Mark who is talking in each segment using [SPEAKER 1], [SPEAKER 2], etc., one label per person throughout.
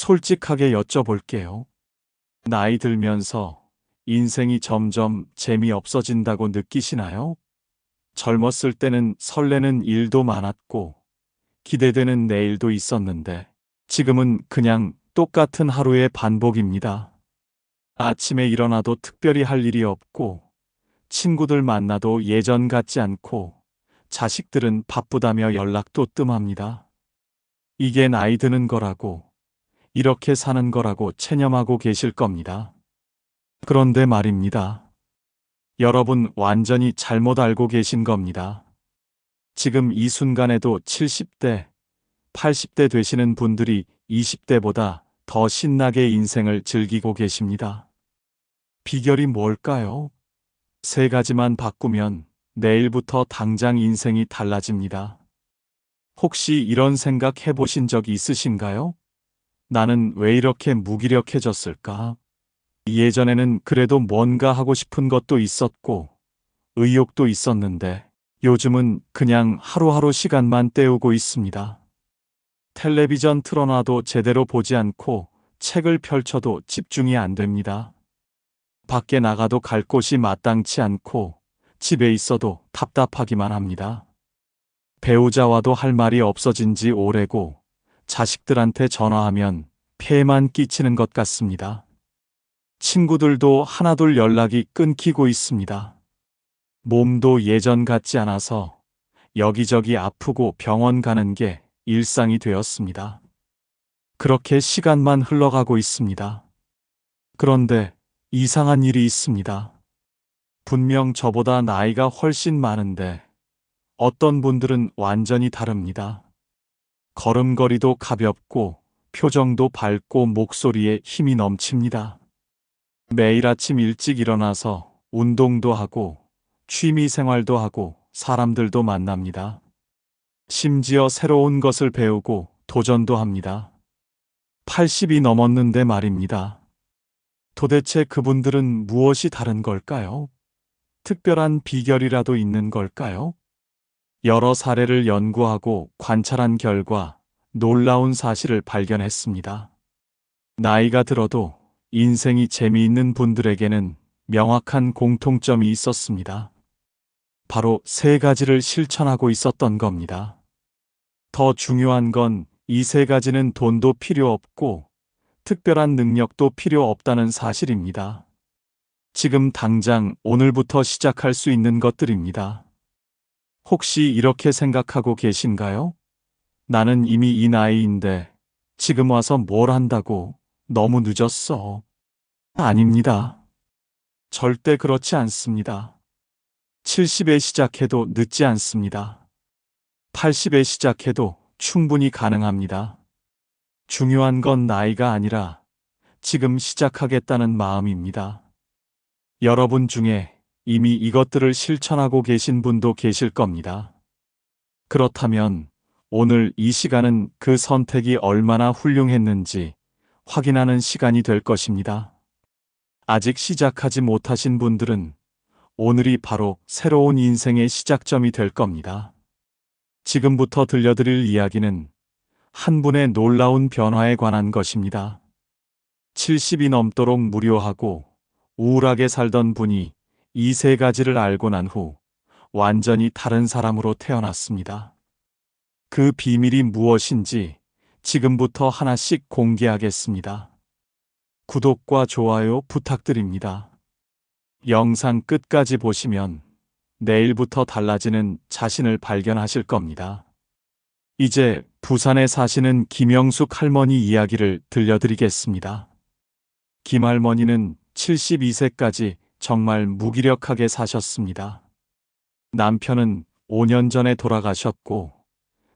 [SPEAKER 1] 솔직하게 여쭤볼게요. 나이 들면서 인생이 점점 재미없어진다고 느끼시나요? 젊었을 때는 설레는 일도 많았고 기대되는 내일도 있었는데 지금은 그냥 똑같은 하루의 반복입니다. 아침에 일어나도 특별히 할 일이 없고 친구들 만나도 예전 같지 않고 자식들은 바쁘다며 연락도 뜸합니다. 이게 나이 드는 거라고, 이렇게 사는 거라고 체념하고 계실 겁니다. 그런데 말입니다. 여러분 완전히 잘못 알고 계신 겁니다. 지금 이 순간에도 70대, 80대 되시는 분들이 20대보다 더 신나게 인생을 즐기고 계십니다. 비결이 뭘까요? 세 가지만 바꾸면 내일부터 당장 인생이 달라집니다. 혹시 이런 생각 해보신 적 있으신가요? 나는 왜 이렇게 무기력해졌을까? 예전에는 그래도 뭔가 하고 싶은 것도 있었고, 의욕도 있었는데, 요즘은 그냥 하루하루 시간만 때우고 있습니다. 텔레비전 틀어놔도 제대로 보지 않고, 책을 펼쳐도 집중이 안 됩니다. 밖에 나가도 갈 곳이 마땅치 않고, 집에 있어도 답답하기만 합니다. 배우자와도 할 말이 없어진 지 오래고, 자식들한테 전화하면 폐만 끼치는 것 같습니다. 친구들도 하나둘 연락이 끊기고 있습니다. 몸도 예전 같지 않아서 여기저기 아프고 병원 가는 게 일상이 되었습니다. 그렇게 시간만 흘러가고 있습니다. 그런데 이상한 일이 있습니다. 분명 저보다 나이가 훨씬 많은데 어떤 분들은 완전히 다릅니다. 걸음걸이도 가볍고 표정도 밝고 목소리에 힘이 넘칩니다. 매일 아침 일찍 일어나서 운동도 하고 취미 생활도 하고 사람들도 만납니다. 심지어 새로운 것을 배우고 도전도 합니다. 80이 넘었는데 말입니다. 도대체 그분들은 무엇이 다른 걸까요? 특별한 비결이라도 있는 걸까요? 여러 사례를 연구하고 관찰한 결과 놀라운 사실을 발견했습니다. 나이가 들어도 인생이 재미있는 분들에게는 명확한 공통점이 있었습니다. 바로 세 가지를 실천하고 있었던 겁니다. 더 중요한 건 이 세 가지는 돈도 필요 없고 특별한 능력도 필요 없다는 사실입니다. 지금 당장 오늘부터 시작할 수 있는 것들입니다. 혹시 이렇게 생각하고 계신가요? 나는 이미 이 나이인데 지금 와서 뭘 한다고? 너무 늦었어. 아닙니다. 절대 그렇지 않습니다. 70에 시작해도 늦지 않습니다. 80에 시작해도 충분히 가능합니다. 중요한 건 나이가 아니라 지금 시작하겠다는 마음입니다. 여러분 중에 이미 이것들을 실천하고 계신 분도 계실 겁니다. 그렇다면 오늘 이 시간은 그 선택이 얼마나 훌륭했는지 확인하는 시간이 될 것입니다. 아직 시작하지 못하신 분들은 오늘이 바로 새로운 인생의 시작점이 될 겁니다. 지금부터 들려드릴 이야기는 한 분의 놀라운 변화에 관한 것입니다. 70이 넘도록 무료하고 우울하게 살던 분이 이 세 가지를 알고 난 후 완전히 다른 사람으로 태어났습니다. 그 비밀이 무엇인지 지금부터 하나씩 공개하겠습니다. 구독과 좋아요 부탁드립니다. 영상 끝까지 보시면 내일부터 달라지는 자신을 발견하실 겁니다. 이제 부산에 사시는 김영숙 할머니 이야기를 들려드리겠습니다. 김 할머니는 72세까지 정말 무기력하게 사셨습니다. 남편은 5년 전에 돌아가셨고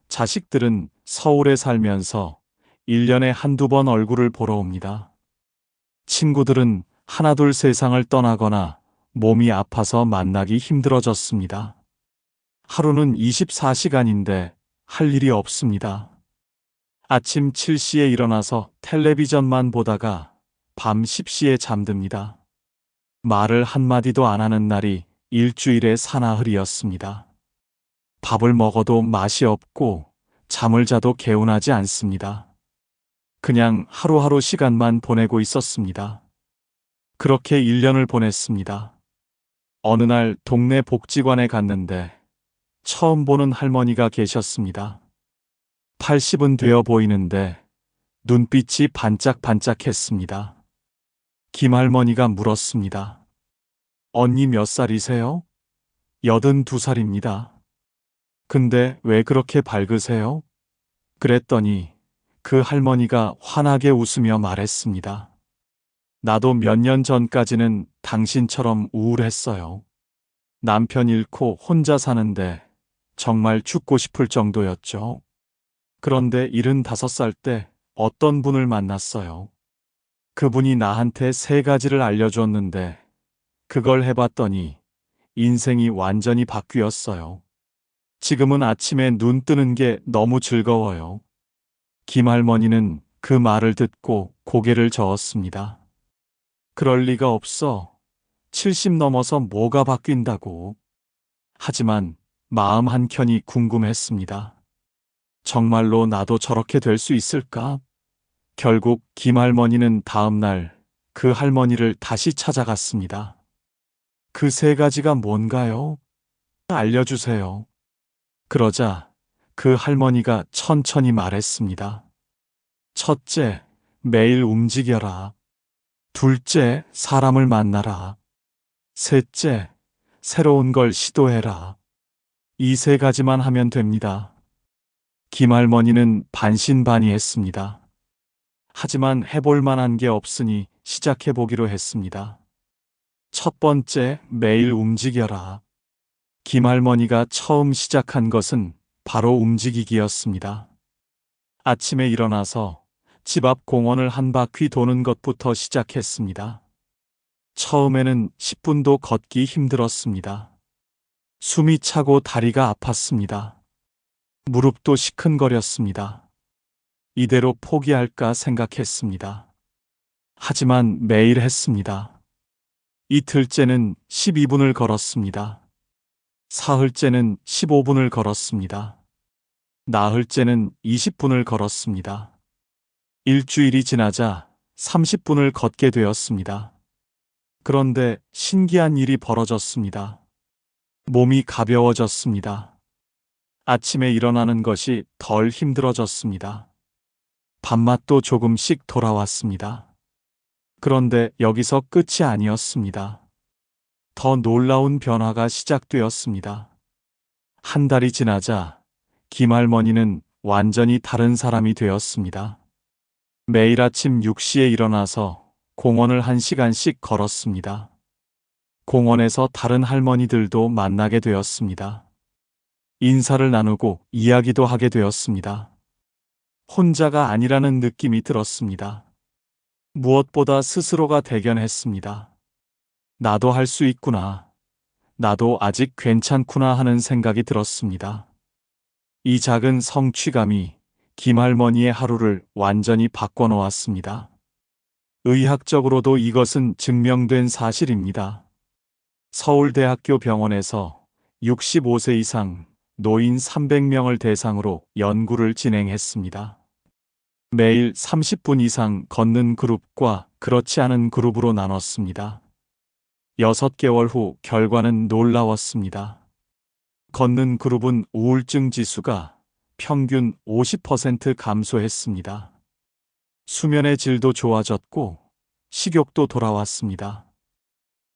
[SPEAKER 1] 자식들은 서울에 살면서 1년에 한두 번 얼굴을 보러 옵니다. 친구들은 하나둘 세상을 떠나거나 몸이 아파서 만나기 힘들어졌습니다. 하루는 24시간인데 할 일이 없습니다. 아침 7시에 일어나서 텔레비전만 보다가 밤 10시에 잠듭니다. 말을 한마디도 안 하는 날이 일주일에 사나흘이었습니다. 밥을 먹어도 맛이 없고 잠을 자도 개운하지 않습니다. 그냥 하루하루 시간만 보내고 있었습니다. 그렇게 1년을 보냈습니다. 어느 날 동네 복지관에 갔는데 처음 보는 할머니가 계셨습니다. 80은 되어 보이는데 눈빛이 반짝반짝했습니다. 김할머니가 물었습니다. 언니 몇 살이세요? 82살입니다. 근데 왜 그렇게 밝으세요? 그랬더니 그 할머니가 환하게 웃으며 말했습니다. 나도 몇 년 전까지는 당신처럼 우울했어요. 남편 잃고 혼자 사는데 정말 죽고 싶을 정도였죠. 그런데 75살 때 어떤 분을 만났어요. 그분이 나한테 3가지를 알려줬는데 그걸 해봤더니 인생이 완전히 바뀌었어요. 지금은 아침에 눈 뜨는 게 너무 즐거워요. 김할머니는 그 말을 듣고 고개를 저었습니다. 그럴 리가 없어. 70 넘어서 뭐가 바뀐다고. 하지만 마음 한켠이 궁금했습니다. 정말로 나도 저렇게 될 수 있을까? 결국 김할머니는 다음 날 그 할머니를 다시 찾아갔습니다. 그 3가지가 뭔가요? 알려주세요. 그러자 그 할머니가 천천히 말했습니다. 첫째, 매일 움직여라. 둘째, 사람을 만나라. 셋째, 새로운 걸 시도해라. 이 3가지만 하면 됩니다. 김할머니는 반신반의했습니다. 하지만 해볼 만한 게 없으니 시작해보기로 했습니다. 첫 번째, 매일 움직여라. 김할머니가 처음 시작한 것은 바로 움직이기였습니다. 아침에 일어나서 집 앞 공원을 한 바퀴 도는 것부터 시작했습니다. 처음에는 10분도 걷기 힘들었습니다. 숨이 차고 다리가 아팠습니다. 무릎도 시큰거렸습니다. 이대로 포기할까 생각했습니다. 하지만 매일 했습니다. 이틀째는 12분을 걸었습니다. 사흘째는 15분을 걸었습니다. 나흘째는 20분을 걸었습니다. 일주일이 지나자 30분을 걷게 되었습니다. 그런데 신기한 일이 벌어졌습니다. 몸이 가벼워졌습니다. 아침에 일어나는 것이 덜 힘들어졌습니다. 밥맛도 조금씩 돌아왔습니다. 그런데 여기서 끝이 아니었습니다. 더 놀라운 변화가 시작되었습니다. 한 달이 지나자 김할머니는 완전히 다른 사람이 되었습니다. 매일 아침 6시에 일어나서 공원을 1시간씩 걸었습니다. 공원에서 다른 할머니들도 만나게 되었습니다. 인사를 나누고 이야기도 하게 되었습니다. 혼자가 아니라는 느낌이 들었습니다. 무엇보다 스스로가 대견했습니다. 나도 할 수 있구나. 나도 아직 괜찮구나 하는 생각이 들었습니다. 이 작은 성취감이 김할머니의 하루를 완전히 바꿔놓았습니다. 의학적으로도 이것은 증명된 사실입니다. 서울대학교 병원에서 65세 이상 노인 300명을 대상으로 연구를 진행했습니다. 매일 30분 이상 걷는 그룹과 그렇지 않은 그룹으로 나눴습니다. 6개월 후 결과는 놀라웠습니다. 걷는 그룹은 우울증 지수가 평균 50% 감소했습니다. 수면의 질도 좋아졌고 식욕도 돌아왔습니다.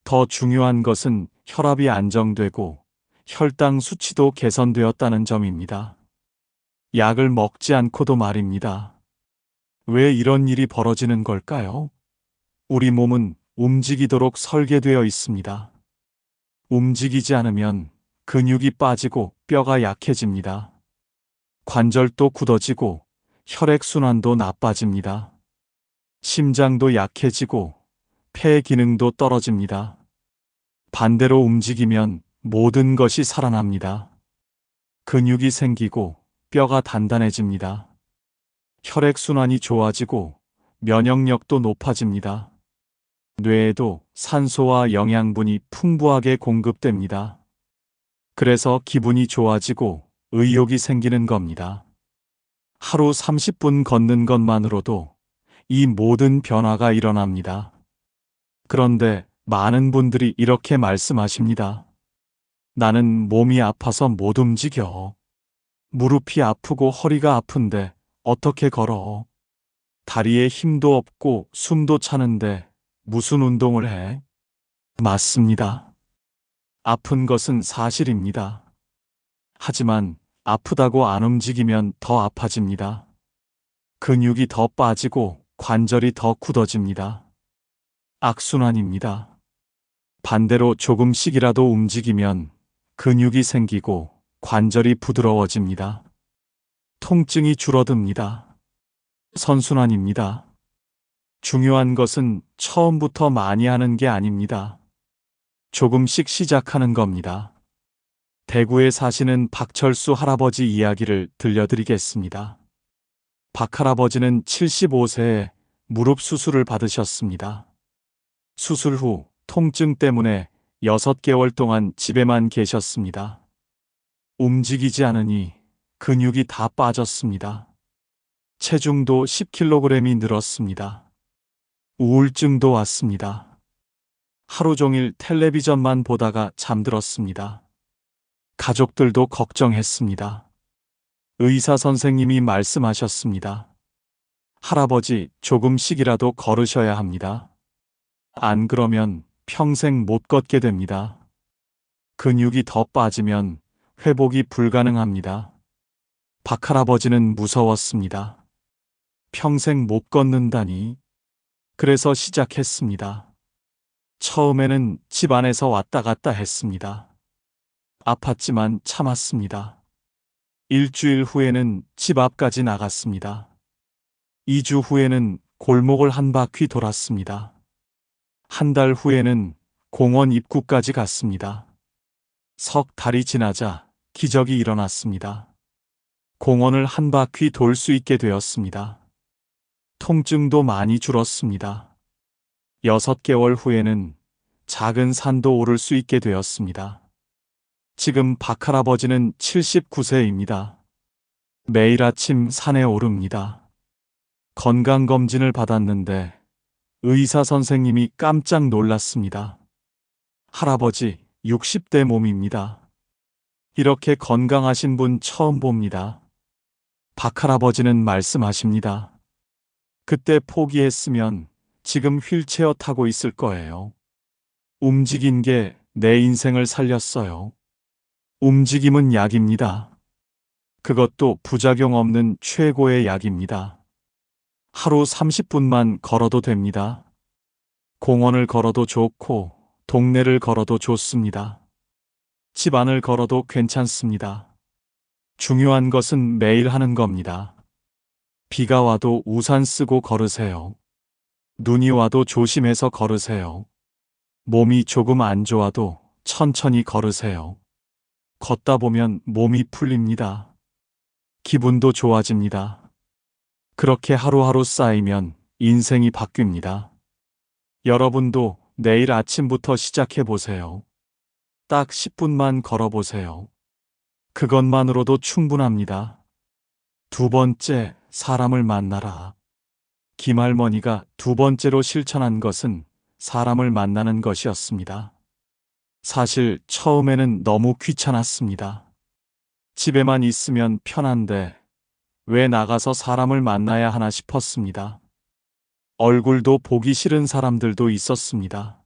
[SPEAKER 1] 더 중요한 것은 혈압이 안정되고 혈당 수치도 개선되었다는 점입니다. 약을 먹지 않고도 말입니다. 왜 이런 일이 벌어지는 걸까요? 우리 몸은 움직이도록 설계되어 있습니다. 움직이지 않으면 근육이 빠지고 뼈가 약해집니다. 관절도 굳어지고 혈액순환도 나빠집니다. 심장도 약해지고 폐 기능도 떨어집니다. 반대로 움직이면 모든 것이 살아납니다. 근육이 생기고 뼈가 단단해집니다. 혈액순환이 좋아지고 면역력도 높아집니다. 뇌에도 산소와 영양분이 풍부하게 공급됩니다. 그래서 기분이 좋아지고 의욕이 생기는 겁니다. 하루 30분 걷는 것만으로도 이 모든 변화가 일어납니다. 그런데 많은 분들이 이렇게 말씀하십니다. 나는 몸이 아파서 못 움직여. 무릎이 아프고 허리가 아픈데 어떻게 걸어? 다리에 힘도 없고 숨도 차는데 무슨 운동을 해? 맞습니다. 아픈 것은 사실입니다. 하지만 아프다고 안 움직이면 더 아파집니다. 근육이 더 빠지고 관절이 더 굳어집니다. 악순환입니다. 반대로 조금씩이라도 움직이면 근육이 생기고 관절이 부드러워집니다. 통증이 줄어듭니다. 선순환입니다. 중요한 것은 처음부터 많이 하는 게 아닙니다. 조금씩 시작하는 겁니다. 대구에 사시는 박철수 할아버지 이야기를 들려드리겠습니다. 박 할아버지는 75세에 무릎 수술을 받으셨습니다. 수술 후 통증 때문에 6개월 동안 집에만 계셨습니다. 움직이지 않으니 근육이 다 빠졌습니다. 체중도 10kg이 늘었습니다. 우울증도 왔습니다. 하루 종일 텔레비전만 보다가 잠들었습니다. 가족들도 걱정했습니다. 의사 선생님이 말씀하셨습니다. 할아버지, 조금씩이라도 걸으셔야 합니다. 안 그러면 평생 못 걷게 됩니다. 근육이 더 빠지면 회복이 불가능합니다. 박 할아버지는 무서웠습니다. 평생 못 걷는다니. 그래서 시작했습니다. 처음에는 집 안에서 왔다 갔다 했습니다. 아팠지만 참았습니다. 일주일 후에는 집 앞까지 나갔습니다. 2주 후에는 골목을 한 바퀴 돌았습니다. 한 달 후에는 공원 입구까지 갔습니다. 석 달이 지나자 기적이 일어났습니다. 공원을 한 바퀴 돌 수 있게 되었습니다. 통증도 많이 줄었습니다. 6개월 후에는 작은 산도 오를 수 있게 되었습니다. 지금 박 할아버지는 79세입니다. 매일 아침 산에 오릅니다. 건강검진을 받았는데 의사 선생님이 깜짝 놀랐습니다. 할아버지, 60대 몸입니다. 이렇게 건강하신 분 처음 봅니다. 박 할아버지는 말씀하십니다. 그때 포기했으면 지금 휠체어 타고 있을 거예요. 움직인 게 내 인생을 살렸어요. 움직임은 약입니다. 그것도 부작용 없는 최고의 약입니다. 하루 30분만 걸어도 됩니다. 공원을 걸어도 좋고 동네를 걸어도 좋습니다. 집 안을 걸어도 괜찮습니다. 중요한 것은 매일 하는 겁니다. 비가 와도 우산 쓰고 걸으세요. 눈이 와도 조심해서 걸으세요. 몸이 조금 안 좋아도 천천히 걸으세요. 걷다 보면 몸이 풀립니다. 기분도 좋아집니다. 그렇게 하루하루 쌓이면 인생이 바뀝니다. 여러분도 내일 아침부터 시작해 보세요. 딱 10분만 걸어보세요. 그것만으로도 충분합니다. 두 번째, 사람을 만나라. 김할머니가 두 번째로 실천한 것은 사람을 만나는 것이었습니다. 사실 처음에는 너무 귀찮았습니다. 집에만 있으면 편한데 왜 나가서 사람을 만나야 하나 싶었습니다. 얼굴도 보기 싫은 사람들도 있었습니다.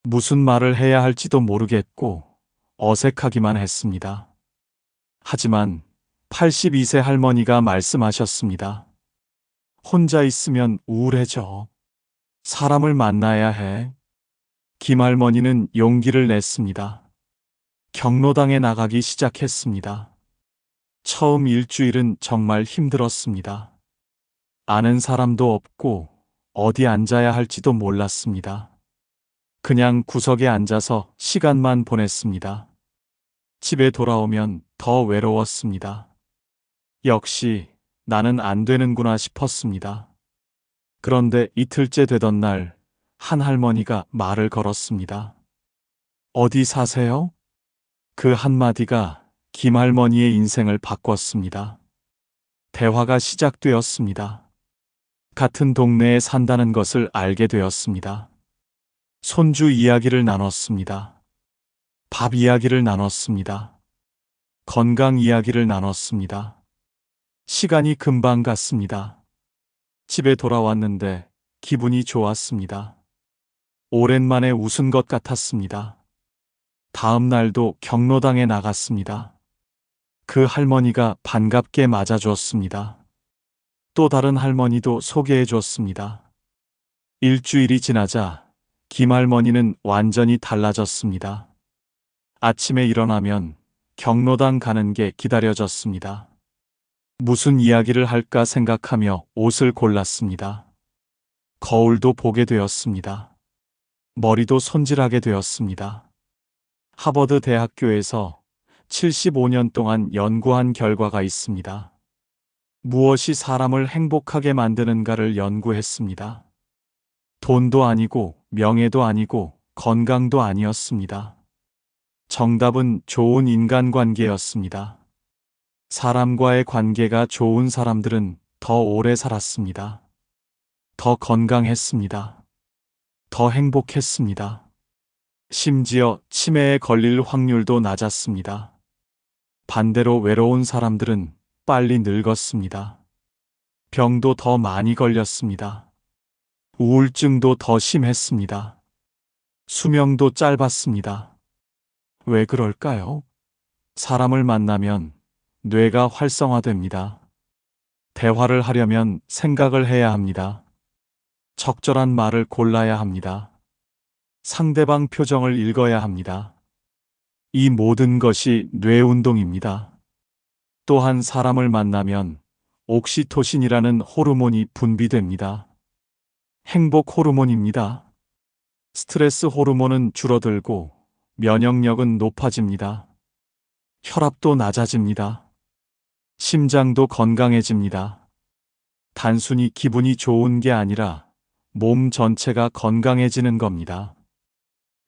[SPEAKER 1] 무슨 말을 해야 할지도 모르겠고 어색하기만 했습니다. 하지만 82세 할머니가 말씀하셨습니다. 혼자 있으면 우울해져. 사람을 만나야 해. 김할머니는 용기를 냈습니다. 경로당에 나가기 시작했습니다. 처음 일주일은 정말 힘들었습니다. 아는 사람도 없고 어디 앉아야 할지도 몰랐습니다. 그냥 구석에 앉아서 시간만 보냈습니다. 집에 돌아오면 더 외로웠습니다. 역시 나는 안 되는구나 싶었습니다. 그런데 이틀째 되던 날, 한 할머니가 말을 걸었습니다. 어디 사세요? 그 한마디가 김할머니의 인생을 바꿨습니다. 대화가 시작되었습니다. 같은 동네에 산다는 것을 알게 되었습니다. 손주 이야기를 나눴습니다. 밥 이야기를 나눴습니다. 건강 이야기를 나눴습니다. 시간이 금방 갔습니다. 집에 돌아왔는데 기분이 좋았습니다. 오랜만에 웃은 것 같았습니다. 다음 날도 경로당에 나갔습니다. 그 할머니가 반갑게 맞아주었습니다. 또 다른 할머니도 소개해 줬습니다. 일주일이 지나자 김할머니는 완전히 달라졌습니다. 아침에 일어나면 경로당 가는 게 기다려졌습니다. 무슨 이야기를 할까 생각하며 옷을 골랐습니다. 거울도 보게 되었습니다. 머리도 손질하게 되었습니다. 하버드 대학교에서 75년 동안 연구한 결과가 있습니다. 무엇이 사람을 행복하게 만드는가를 연구했습니다. 돈도 아니고 명예도 아니고 건강도 아니었습니다. 정답은 좋은 인간관계였습니다. 사람과의 관계가 좋은 사람들은 더 오래 살았습니다. 더 건강했습니다. 더 행복했습니다. 심지어 치매에 걸릴 확률도 낮았습니다. 반대로 외로운 사람들은 빨리 늙었습니다. 병도 더 많이 걸렸습니다. 우울증도 더 심했습니다. 수명도 짧았습니다. 왜 그럴까요? 사람을 만나면 뇌가 활성화됩니다. 대화를 하려면 생각을 해야 합니다. 적절한 말을 골라야 합니다. 상대방 표정을 읽어야 합니다. 이 모든 것이 뇌 운동입니다. 또한 사람을 만나면 옥시토신이라는 호르몬이 분비됩니다. 행복 호르몬입니다. 스트레스 호르몬은 줄어들고 면역력은 높아집니다. 혈압도 낮아집니다. 심장도 건강해집니다. 단순히 기분이 좋은 게 아니라 몸 전체가 건강해지는 겁니다.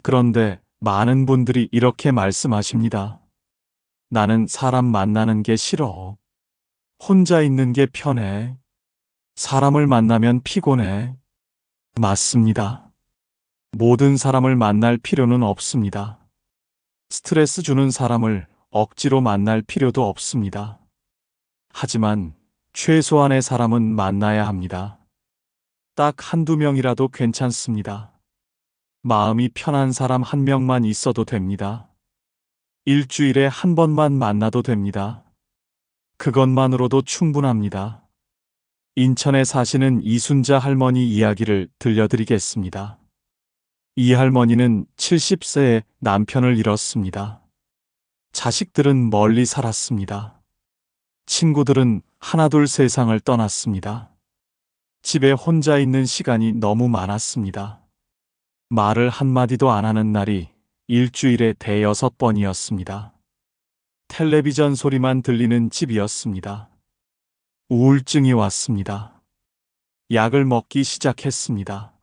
[SPEAKER 1] 그런데 많은 분들이 이렇게 말씀하십니다. 나는 사람 만나는 게 싫어. 혼자 있는 게 편해. 사람을 만나면 피곤해. 맞습니다. 모든 사람을 만날 필요는 없습니다. 스트레스 주는 사람을 억지로 만날 필요도 없습니다. 하지만 최소한의 사람은 만나야 합니다. 딱 한두 명이라도 괜찮습니다. 마음이 편한 사람 한 명만 있어도 됩니다. 일주일에 한 번만 만나도 됩니다. 그것만으로도 충분합니다. 인천에 사시는 이순자 할머니 이야기를 들려드리겠습니다. 이 할머니는 70세에 남편을 잃었습니다. 자식들은 멀리 살았습니다. 친구들은 하나둘 세상을 떠났습니다. 집에 혼자 있는 시간이 너무 많았습니다. 말을 한마디도 안 하는 날이 일주일에 대여섯 번이었습니다. 텔레비전 소리만 들리는 집이었습니다. 우울증이 왔습니다. 약을 먹기 시작했습니다.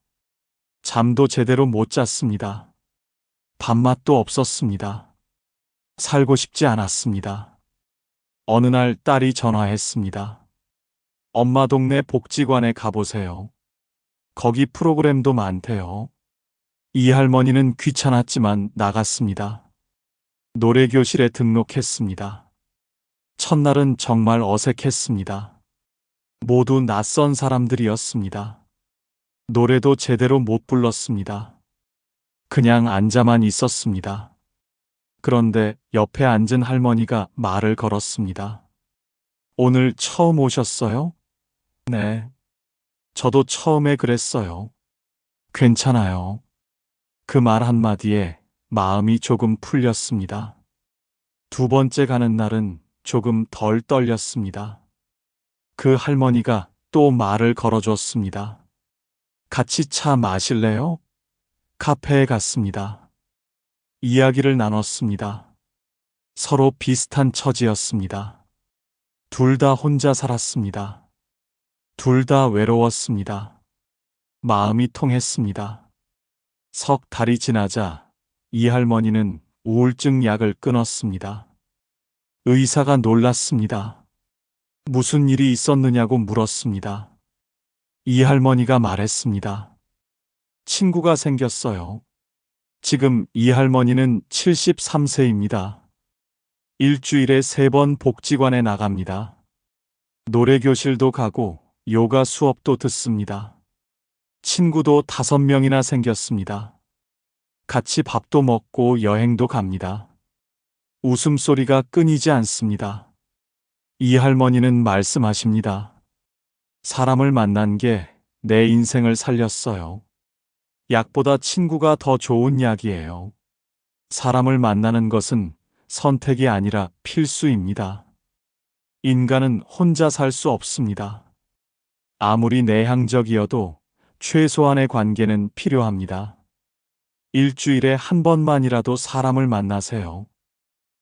[SPEAKER 1] 잠도 제대로 못 잤습니다. 밥맛도 없었습니다. 살고 싶지 않았습니다. 어느 날 딸이 전화했습니다. 엄마 동네 복지관에 가보세요. 거기 프로그램도 많대요. 이 할머니는 귀찮았지만 나갔습니다. 노래교실에 등록했습니다. 첫날은 정말 어색했습니다. 모두 낯선 사람들이었습니다. 노래도 제대로 못 불렀습니다. 그냥 앉아만 있었습니다. 그런데 옆에 앉은 할머니가 말을 걸었습니다. 오늘 처음 오셨어요? 네. 저도 처음에 그랬어요. 괜찮아요. 그 말 한마디에 마음이 조금 풀렸습니다. 두 번째 가는 날은 조금 덜 떨렸습니다. 그 할머니가 또 말을 걸어줬습니다. 같이 차 마실래요? 카페에 갔습니다. 이야기를 나눴습니다. 서로 비슷한 처지였습니다. 둘 다 혼자 살았습니다. 둘 다 외로웠습니다. 마음이 통했습니다. 석 달이 지나자 이 할머니는 우울증 약을 끊었습니다. 의사가 놀랐습니다. 무슨 일이 있었느냐고 물었습니다. 이 할머니가 말했습니다. 친구가 생겼어요. 지금 이 할머니는 73세입니다. 일주일에 3번 복지관에 나갑니다. 노래교실도 가고 요가 수업도 듣습니다. 친구도 5명이나 생겼습니다. 같이 밥도 먹고 여행도 갑니다. 웃음소리가 끊이지 않습니다. 이 할머니는 말씀하십니다. 사람을 만난 게 내 인생을 살렸어요. 약보다 친구가 더 좋은 약이에요. 사람을 만나는 것은 선택이 아니라 필수입니다. 인간은 혼자 살 수 없습니다. 아무리 내향적이어도 최소한의 관계는 필요합니다. 일주일에 한 번만이라도 사람을 만나세요.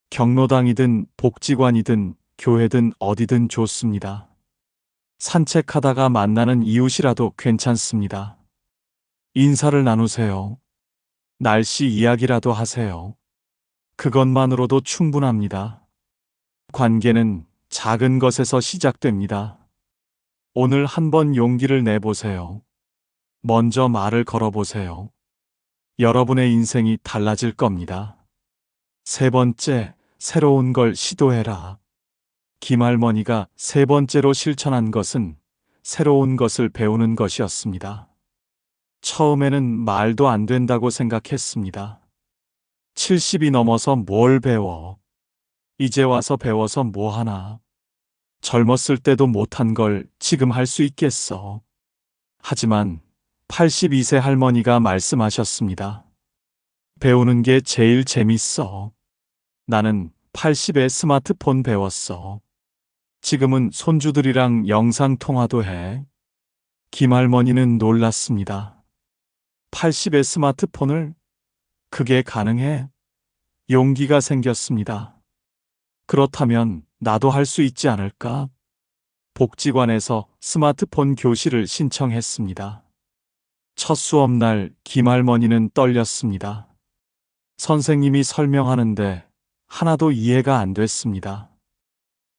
[SPEAKER 1] 경로당이든 복지관이든 교회든 어디든 좋습니다. 산책하다가 만나는 이웃이라도 괜찮습니다. 인사를 나누세요. 날씨 이야기라도 하세요. 그것만으로도 충분합니다. 관계는 작은 것에서 시작됩니다. 오늘 한번 용기를 내보세요. 먼저 말을 걸어보세요. 여러분의 인생이 달라질 겁니다. 3번째, 새로운 걸 시도해라. 김할머니가 3번째로 실천한 것은 새로운 것을 배우는 것이었습니다. 처음에는 말도 안 된다고 생각했습니다. 70이 넘어서 뭘 배워? 이제 와서 배워서 뭐 하나? 젊었을 때도 못한 걸 지금 할 수 있겠어. 하지만 82세 할머니가 말씀하셨습니다. 배우는 게 제일 재밌어. 나는 80에 스마트폰 배웠어. 지금은 손주들이랑 영상통화도 해. 김할머니는 놀랐습니다. 80의 스마트폰을? 그게 가능해? 용기가 생겼습니다. 그렇다면 나도 할 수 있지 않을까? 복지관에서 스마트폰 교실을 신청했습니다. 첫 수업날 김할머니는 떨렸습니다. 선생님이 설명하는데 하나도 이해가 안 됐습니다.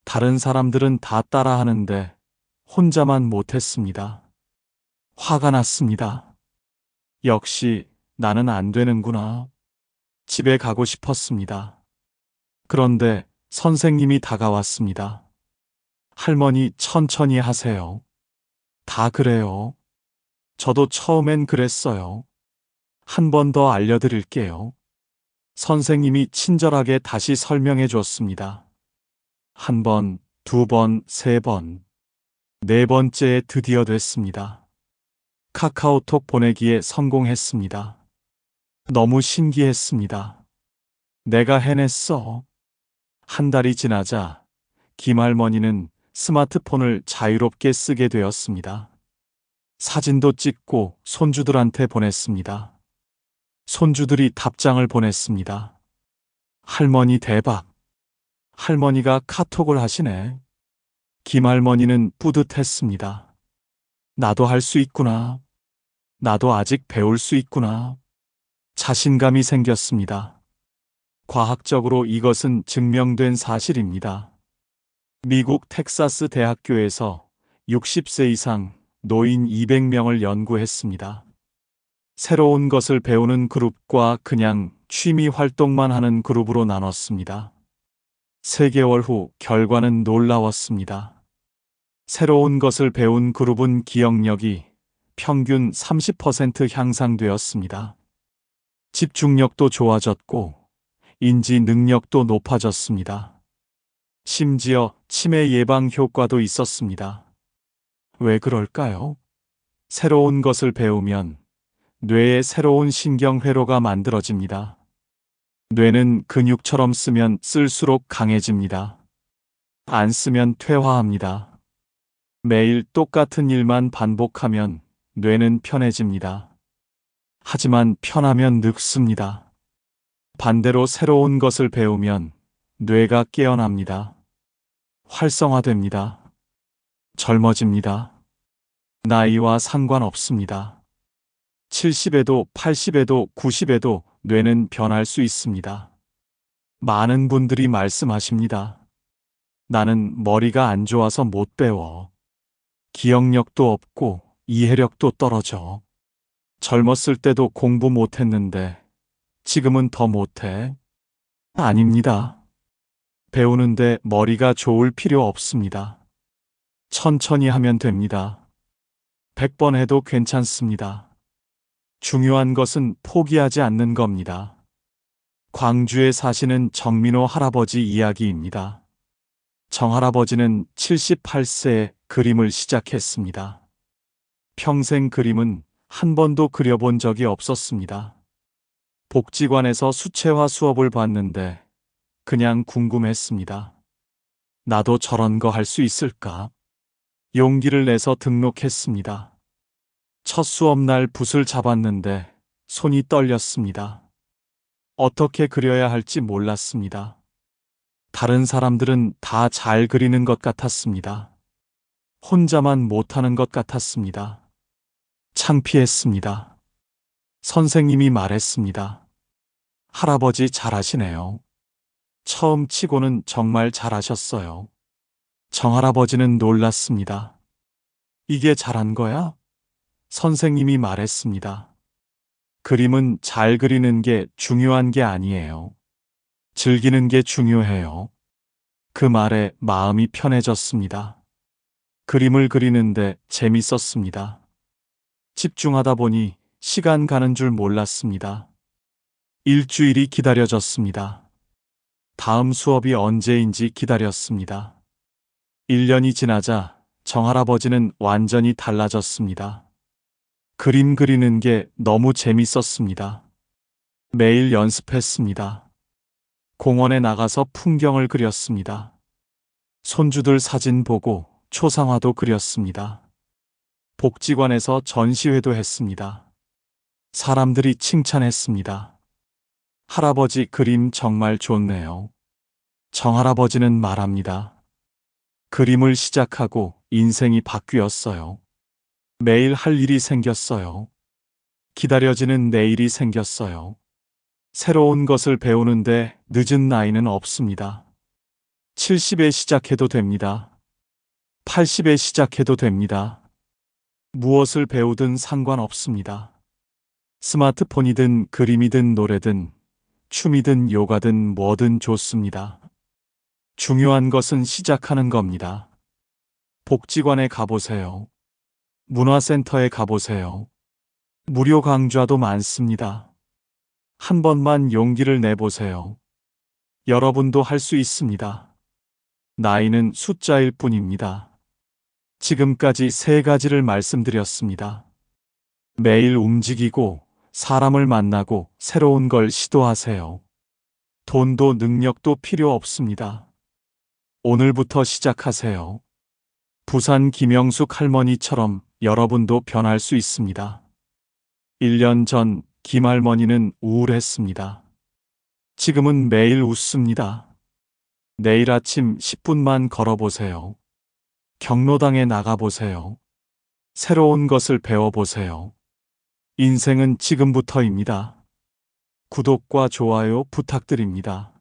[SPEAKER 1] 다른 사람들은 다 따라하는데 혼자만 못했습니다. 화가 났습니다. 역시 나는 안 되는구나. 집에 가고 싶었습니다. 그런데 선생님이 다가왔습니다. 할머니, 천천히 하세요. 다 그래요. 저도 처음엔 그랬어요. 한 번 더 알려드릴게요. 선생님이 친절하게 다시 설명해 줬습니다. 1번, 2번, 3번. 4번째에 드디어 됐습니다. 카카오톡 보내기에 성공했습니다. 너무 신기했습니다. 내가 해냈어. 한 달이 지나자 김할머니는 스마트폰을 자유롭게 쓰게 되었습니다. 사진도 찍고 손주들한테 보냈습니다. 손주들이 답장을 보냈습니다. 할머니 대박. 할머니가 카톡을 하시네. 김할머니는 뿌듯했습니다. 나도 할 수 있구나. 나도 아직 배울 수 있구나. 자신감이 생겼습니다. 과학적으로 이것은 증명된 사실입니다. 미국 텍사스 대학교에서 60세 이상 노인 200명을 연구했습니다. 새로운 것을 배우는 그룹과 그냥 취미 활동만 하는 그룹으로 나눴습니다. 3개월 후 결과는 놀라웠습니다. 새로운 것을 배운 그룹은 기억력이 평균 30% 향상되었습니다. 집중력도 좋아졌고 인지 능력도 높아졌습니다. 심지어 치매 예방 효과도 있었습니다. 왜 그럴까요? 새로운 것을 배우면 뇌에 새로운 신경회로가 만들어집니다. 뇌는 근육처럼 쓰면 쓸수록 강해집니다. 안 쓰면 퇴화합니다. 매일 똑같은 일만 반복하면 뇌는 편해집니다. 하지만 편하면 늙습니다. 반대로 새로운 것을 배우면 뇌가 깨어납니다. 활성화됩니다. 젊어집니다. 나이와 상관없습니다. 70에도 80에도 90에도 뇌는 변할 수 있습니다. 많은 분들이 말씀하십니다. 나는 머리가 안 좋아서 못 배워. 기억력도 없고 이해력도 떨어져. 젊었을 때도 공부 못했는데 지금은 더 못해? 아닙니다. 배우는데 머리가 좋을 필요 없습니다. 천천히 하면 됩니다. 100번 해도 괜찮습니다. 중요한 것은 포기하지 않는 겁니다. 광주에 사시는 정민호 할아버지 이야기입니다. 정할아버지는 78세에 그림을 시작했습니다. 평생 그림은 한 번도 그려본 적이 없었습니다. 복지관에서 수채화 수업을 봤는데 그냥 궁금했습니다. 나도 저런 거 할 수 있을까? 용기를 내서 등록했습니다. 첫 수업날 붓을 잡았는데 손이 떨렸습니다. 어떻게 그려야 할지 몰랐습니다. 다른 사람들은 다 잘 그리는 것 같았습니다. 혼자만 못하는 것 같았습니다. 창피했습니다. 선생님이 말했습니다. 할아버지 잘하시네요. 처음 치고는 정말 잘하셨어요. 정할아버지는 놀랐습니다. 이게 잘한 거야? 선생님이 말했습니다. 그림은 잘 그리는 게 중요한 게 아니에요. 즐기는 게 중요해요. 그 말에 마음이 편해졌습니다. 그림을 그리는데 재밌었습니다. 집중하다 보니 시간 가는 줄 몰랐습니다. 일주일이 기다려졌습니다. 다음 수업이 언제인지 기다렸습니다. 1년이 지나자 정할아버지는 완전히 달라졌습니다. 그림 그리는 게 너무 재밌었습니다. 매일 연습했습니다. 공원에 나가서 풍경을 그렸습니다. 손주들 사진 보고 초상화도 그렸습니다. 복지관에서 전시회도 했습니다. 사람들이 칭찬했습니다. 할아버지 그림 정말 좋네요. 정할아버지는 말합니다. 그림을 시작하고 인생이 바뀌었어요. 매일 할 일이 생겼어요. 기다려지는 내일이 생겼어요. 새로운 것을 배우는데 늦은 나이는 없습니다. 70에 시작해도 됩니다. 80에 시작해도 됩니다. 무엇을 배우든 상관없습니다. 스마트폰이든 그림이든 노래든 춤이든 요가든 뭐든 좋습니다. 중요한 것은 시작하는 겁니다. 복지관에 가보세요. 문화센터에 가보세요. 무료 강좌도 많습니다. 한 번만 용기를 내보세요. 여러분도 할 수 있습니다. 나이는 숫자일 뿐입니다. 지금까지 3가지를 말씀드렸습니다. 매일 움직이고 사람을 만나고 새로운 걸 시도하세요. 돈도 능력도 필요 없습니다. 오늘부터 시작하세요. 부산 김영숙 할머니처럼 여러분도 변할 수 있습니다. 1년 전 김할머니는 우울했습니다. 지금은 매일 웃습니다. 내일 아침 10분만 걸어보세요. 경로당에 나가보세요. 새로운 것을 배워보세요. 인생은 지금부터입니다. 구독과 좋아요 부탁드립니다.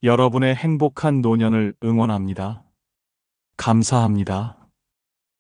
[SPEAKER 1] 여러분의 행복한 노년을 응원합니다. 감사합니다.